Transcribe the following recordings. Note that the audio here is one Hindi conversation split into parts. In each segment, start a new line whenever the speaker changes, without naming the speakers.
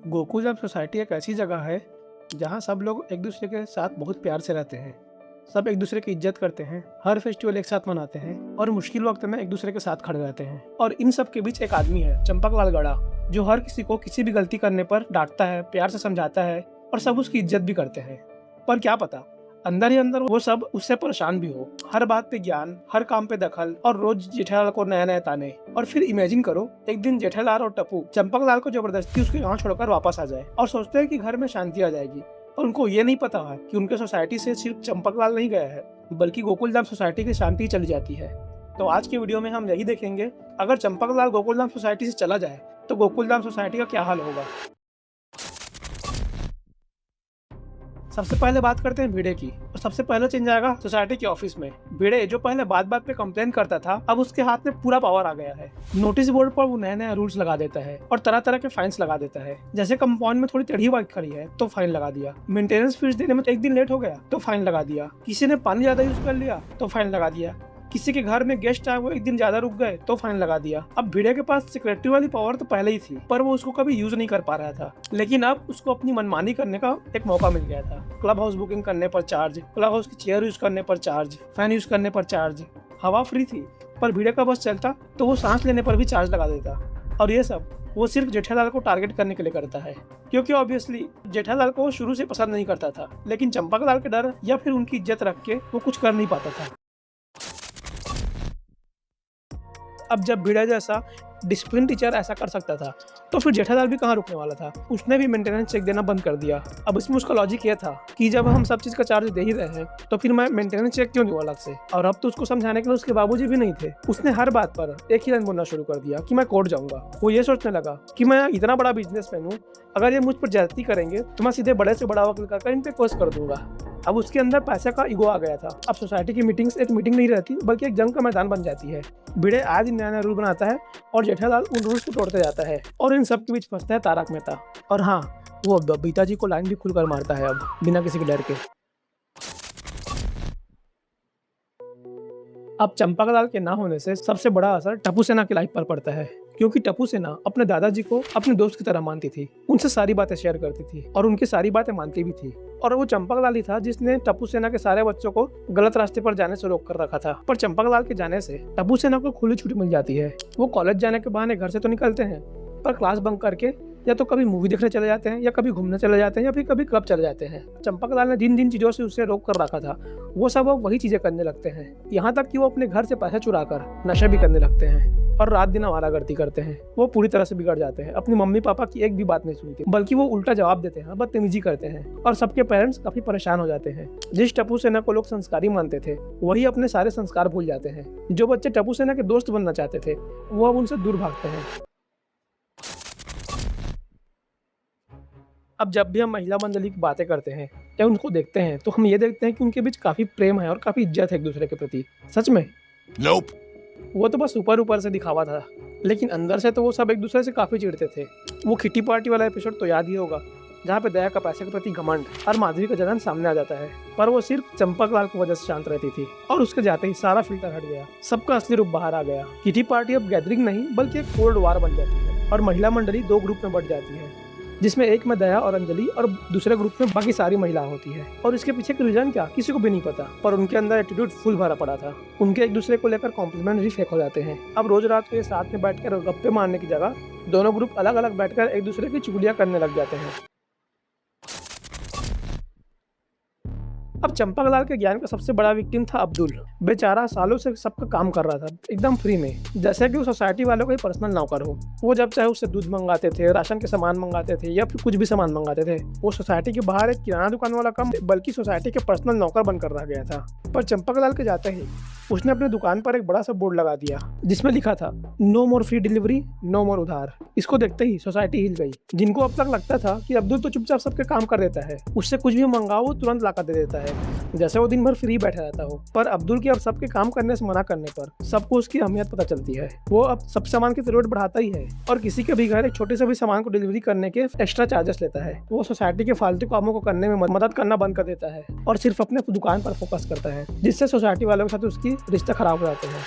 गोकुलधाम सोसाइटी एक ऐसी जगह है जहाँ सब लोग एक दूसरे के साथ बहुत प्यार से रहते हैं। सब एक दूसरे की इज्जत करते हैं, हर फेस्टिवल एक साथ मनाते हैं और मुश्किल वक्त में एक दूसरे के साथ खड़े रहते हैं। और इन सब के बीच एक आदमी है, चंपकलाल गड़ा, जो हर किसी को किसी भी गलती करने पर डांटता है, प्यार से समझाता है और सब उसकी इज्जत भी करते हैं। पर क्या पता, अंदर ही अंदर वो सब उससे परेशान भी हो। हर बात पे ज्ञान, हर काम पे दखल और रोज जेठालाल को नए नए ताने। और फिर इमेजिन करो, एक दिन जेठालाल और टप्पू चंपकलाल को जबरदस्ती उसके गांव छोड़कर वापस आ जाए और सोचते हैं कि घर में शांति आ जाएगी। और उनको ये नहीं पता है कि उनके सोसाइटी से सिर्फ चंपकलाल नहीं गया है, बल्कि गोकुलधाम सोसाइटी की शांति चली जाती है। तो आज के वीडियो में हम यही देखेंगे, अगर चंपकलाल गोकुलधाम सोसाइटी से चला जाए तो गोकुलधाम सोसाइटी का क्या हाल होगा। सबसे पहले बात करते हैं भिड़े की। और सबसे पहले चेंज आएगा सोसाइटी के ऑफिस में। भिड़े जो पहले बात बात पे कंप्लेन करता था, अब उसके हाथ में पूरा पावर आ गया है। नोटिस बोर्ड पर वो नए नए रूल्स लगा देता है और तरह तरह के फाइन्स लगा देता है। जैसे कंपाउंड में थोड़ी टेढ़ी बाइक खड़ी है तो फाइन लगा दिया, मेंटेनेंस फीस देने में एक दिन लेट हो गया तो फाइन लगा दिया, किसी ने पानी ज्यादा यूज कर लिया तो फाइन लगा दिया, किसी के घर में गेस्ट आए वो एक दिन ज्यादा रुक गए तो फाइन लगा दिया। अब भिड़े के पास सेक्रेटरी वाली पावर तो पहले ही थी, पर वो उसको कभी यूज नहीं कर पा रहा था। लेकिन अब उसको अपनी मनमानी करने का एक मौका मिल गया था। क्लब हाउस बुकिंग करने पर चार्ज, क्लब हाउस की चेयर यूज करने पर चार्ज, फैन यूज करने पर चार्ज। हवा फ्री थी, पर भिड़े का बस चलता तो वो सांस लेने पर भी चार्ज लगा देता। और ये सब वो सिर्फ जेठालाल को टारगेट करने के लिए करता है, क्योंकि ऑब्वियसली जेठालाल को वो शुरू से पसंद नहीं करता था, लेकिन चंपकलाल के डर या फिर उनकी इज्जत रख के वो कुछ कर नहीं पाता था। अब जब भिड़ा जैसा डिसिप्लिन टीचर ऐसा कर सकता था, तो फिर जेठालाल भी कहाँ रुकने वाला था। उसने भी मेंटेनेंस चेक देना बंद कर दिया। अब इसमें उसका लॉजिक ये था कि जब हम सब चीज़ का चार्ज दे ही रहे हैं तो फिर मैं मेंटेनेंस चेक क्यों दूँ अलग से। और अब तो उसको समझाने के लिए उसके बाबूजी भी नहीं थे। उसने हर बात पर एक ही लाइन बोलना शुरू कर दिया कि मैं कोर्ट जाऊंगा। वो ये सोचने लगा कि मैं इतना बड़ा बिजनेसमैन हूँ, अगर ये मुझ पर ज्यादती करेंगे तो मैं सीधे बड़े से बड़ा वकील कर इन पे केस कर दूंगा। अब उसके अंदर पैसे का ईगो आ गया था। अब सोसाइटी की मीटिंग्स एक मीटिंग नहीं रहती, बल्कि एक जंग का मैदान बन जाती है। भिड़े आज ही नया नया रूल बनाता है और जेठालाल उन रूल्स को तोड़ते जाता है। और इन सब के बीच फंसता है तारक मेहता। और हाँ, वो बबीता जी को लाइन भी खुलकर मारता है अब, बिना किसी के डर के। अब चंपकलाल के ना होने से सबसे बड़ा असर टप्पू सेना की लाइफ पर पड़ता है, क्योंकि टप्पू सेना अपने दादाजी को अपने दोस्त की तरह मानती थी, उनसे सारी बातें शेयर करती थी और उनकी सारी बातें मानती भी थी। और वो चंपकलाल ही था जिसने टप्पू सेना के सारे बच्चों को गलत रास्ते पर जाने से रोक कर रखा था। पर चंपकलाल के जाने से टप्पू सेना को खुली छुट्टी मिल जाती है। वो कॉलेज जाने के बहाने घर से तो निकलते हैं, पर क्लास बंक करके या तो कभी मूवी देखने चले जाते हैं, या कभी घूमने चले जाते हैं, या फिर कभी क्लब चले जाते हैं। चंपकलाल ने जिन जिन चीजों से उसे रोक कर रखा था, वो सब वो वही चीजें करने लगते हैं। यहाँ तक कि वो अपने घर से पैसे चुरा कर नशा भी करने लगते हैं और रात दिन आवारागर्दी करते हैं। वो पूरी तरह से बिगड़ जाते हैं, अपनी मम्मी पापा की एक भी बात नहीं सुनते, बल्कि वो उल्टा जवाब देते हैं, बदतमीजी करते हैं और सबके पेरेंट्स काफी परेशान हो जाते हैं। जिस टप्पू सेना को लोग संस्कारी मानते थे, वही अपने सारे संस्कार भूल जाते हैं। जो बच्चे टप्पू सेना के दोस्त बनना चाहते थे, वो अब उनसे दूर भागते हैं। अब जब भी हम महिला मंडली की बातें करते हैं या उनको देखते हैं, तो हम ये देखते हैं कि उनके बीच काफी प्रेम है और काफी इज्जत है एक दूसरे के प्रति। सच में
Nope.
वो तो बस ऊपर ऊपर से दिखावा था, लेकिन अंदर से तो वो सब एक दूसरे से काफी चिढ़ते थे। वो किटी पार्टी वाला एपिसोड तो याद ही होगा, जहाँ पे दया का पैसे के प्रति घमंड और माधवी का जलन सामने आ जाता है, पर वो सिर्फ चंपकलाल की वजह से शांत रहती थी और उसके जाते ही सारा फिल्टर हट गया, सबका असली रूप बाहर आ गया। किटी पार्टी अब गैदरिंग नहीं, बल्कि एक कोल्ड वार बन जाती है और महिला मंडली दो ग्रुप में बढ़ जाती है, जिसमें एक में दया और अंजलि और दूसरे ग्रुप में बाकी सारी महिला होती है। और इसके पीछे का रीजन क्या, किसी को भी नहीं पता, पर उनके अंदर एटीट्यूड फुल भरा पड़ा था। उनके एक दूसरे को लेकर कॉम्प्लीमेंट भी फेक हो जाते हैं। अब रोज रात को ये साथ में बैठकर गप्पे मारने की जगह दोनों ग्रुप अलग अलग बैठकर एक दूसरे की चुगलियां करने लग जाते हैं। अब चंपकलाल के ज्ञान का सबसे बड़ा विक्टिम था अब्दुल। बेचारा सालों से सबका काम कर रहा था एकदम फ्री में, जैसे कि वो सोसाइटी वालों का ही पर्सनल नौकर हो। वो जब चाहे उससे दूध मंगाते थे, राशन के सामान मंगाते थे, या फिर कुछ भी सामान मंगाते थे। वो सोसाइटी के बाहर एक किराना दुकान वाला कम, बल्कि सोसाइटी के पर्सनल नौकर बनकर रह गया था। पर चंपकलाल के जाते ही उसने अपने दुकान पर एक बड़ा सा बोर्ड लगा दिया, जिसमें लिखा था no more free delivery, no more उधार। इसको देखते ही सोसाइटी हिल गई। जिनको अब तक लगता था कि अब्दुल तो चुपचाप सबके काम कर देता है, उससे कुछ भी मंगाओ वो तुरंत लाकर दे देता है, जैसे वो दिन भर फ्री बैठा रहता हो। पर अब्दुल की अब सबके काम करने से मना करने पर सबको उसकी अहमियत पता चलती है। वो अब सब सामान की रेट बढ़ाता ही है और किसी के भी घर एक छोटे से भी सामान को डिलीवरी करने के एक्स्ट्रा चार्जेस लेता है। वो सोसाइटी के फालतू कामों को करने में मदद करना बंद कर देता है और सिर्फ अपने दुकान पर फोकस करता है, जिससे सोसाइटी वालों के साथ उसकी रिश्ते खराब हो जाते हैं।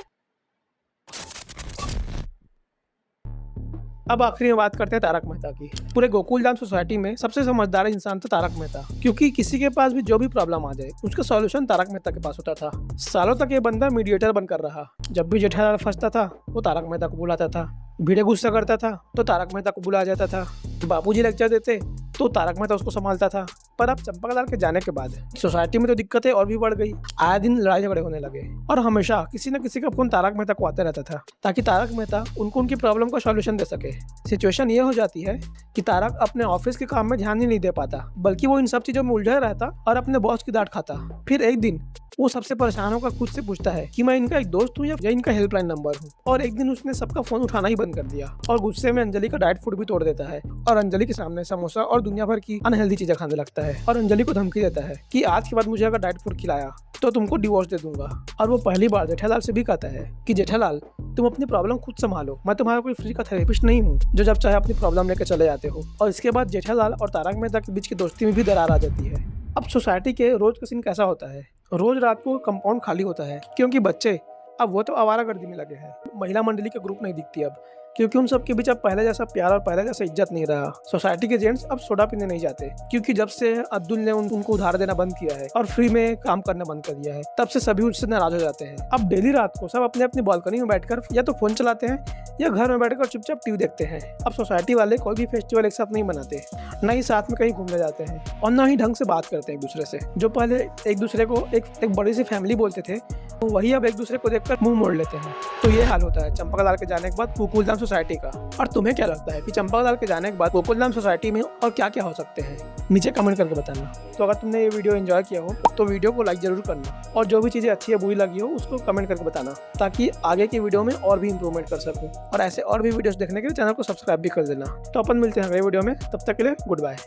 अब आखिरी में बात करते हैं तारक मेहता की। पूरे गोकुलधाम सोसाइटी में सबसे समझदार इंसान था तारक मेहता, क्योंकि किसी के पास भी जो भी प्रॉब्लम आ जाए उसका सॉल्यूशन तारक मेहता के पास होता था। सालों तक ये बंदा मीडिएटर बनकर रहा। जब भी जेठालाल फंसता था वो तारक मेहता को बुलाता था। भिड़े गुस्सा करता था तो तारक मेहता को बुलाया जाता था। बापूजी लेक्चर देते तो तारक मेहता उसको संभालता था। पर अब चंपकलाल के जाने के बाद सोसाइटी में तो दिक्कतें और भी बढ़ गई। आए दिन लड़ाई झगड़े होने लगे और हमेशा किसी न किसी का फोन तारक मेहता को आता रहता था, ताकि तारक मेहता उनको उनकी प्रॉब्लम का सॉल्यूशन दे सके। सिचुएशन ये हो जाती है कि तारक अपने ऑफिस के काम में ध्यान ही नहीं दे पाता, बल्कि वो इन सब चीजों में उलझा रहता और अपने बॉस की डांट खाता। फिर एक दिन वो सबसे परेशान होकर खुद से पूछता है कि मैं इनका एक दोस्त हूँ या इनका हेल्पलाइन नंबर हूँ। और एक दिन उसने सबका फोन उठाना ही बंद कर दिया और गुस्से में अंजलि का डाइट फूड भी तोड़ देता है और अंजलि के सामने समोसा और दुनिया भर की अनहेल्दी चीजें खाने लगता है और अंजलि को धमकी देता है कि आज के बाद मुझे अगर डाइट फूड खिलाया तो तुमको डिवोर्स दे दूंगा। और वो पहली बार जेठालाल से भी कहता है कि जेठालाल, तुम अपनी प्रॉब्लम खुद संभालो, मैं तुम्हारा कोई फ्री का थेरेपिस्ट नहीं हूँ जो जब चाहे अपनी प्रॉब्लम लेकर चले जाते हो। और इसके बाद जेठालाल और तारक मेहता के बीच की दोस्ती में भी दरार आ जाती है। अब सोसाइटी के रोज का सीन कैसा होता है? रोज रात को कंपाउंड खाली होता है क्योंकि बच्चे अब वो तो आवारागर्दी में लगे हैं। महिला मंडली के ग्रुप नहीं दिखती अब, क्योंकि उन सब के बीच अब पहले जैसा प्यार और पहले जैसा इज्जत नहीं रहा। सोसाइटी के जेंट्स अब सोडा पीने नहीं जाते, क्योंकि जब से अब्दुल ने उनको उधार देना बंद किया है और फ्री में काम करना बंद कर दिया है, तब से सभी उससे नाराज हो जाते हैं। अब डेली रात को सब अपने अपनी बालकनी में बैठकर या तो फोन चलाते हैं या घर में बैठकर चुपचाप टीवी देखते हैं। अब सोसाइटी वाले कोई भी फेस्टिवल एक साथ नहीं मनाते, न ही साथ में कहीं घूमने जाते हैं और न ही ढंग से बात करते हैं एक दूसरे से। जो पहले एक दूसरे को एक बड़ी सी फैमिली बोलते थे, तो वही अब एक दूसरे को देखकर मुंह मोड़ लेते हैं। तो ये हाल होता है चंपकलाल के जाने के बाद गोकुलधाम सोसाइटी का। और तुम्हें क्या लगता है कि चंपकलाल के जाने के बाद गोकुलधाम सोसाइटी में और क्या क्या हो सकते हैं? नीचे कमेंट करके बताना। तो अगर तुमने ये वीडियो एंजॉय किया हो तो वीडियो को लाइक जरूर करना और जो भी चीज़ें अच्छी या बुरी लगी हो उसको कमेंट करके बताना, ताकि आगे की वीडियो में और भी इंप्रूवमेंट कर सकूं। और ऐसे और भी वीडियोस देखने के लिए चैनल को सब्सक्राइब भी कर देना। तो अपन मिलते हैं अगले वीडियो में, तब तक के लिए गुड बाय।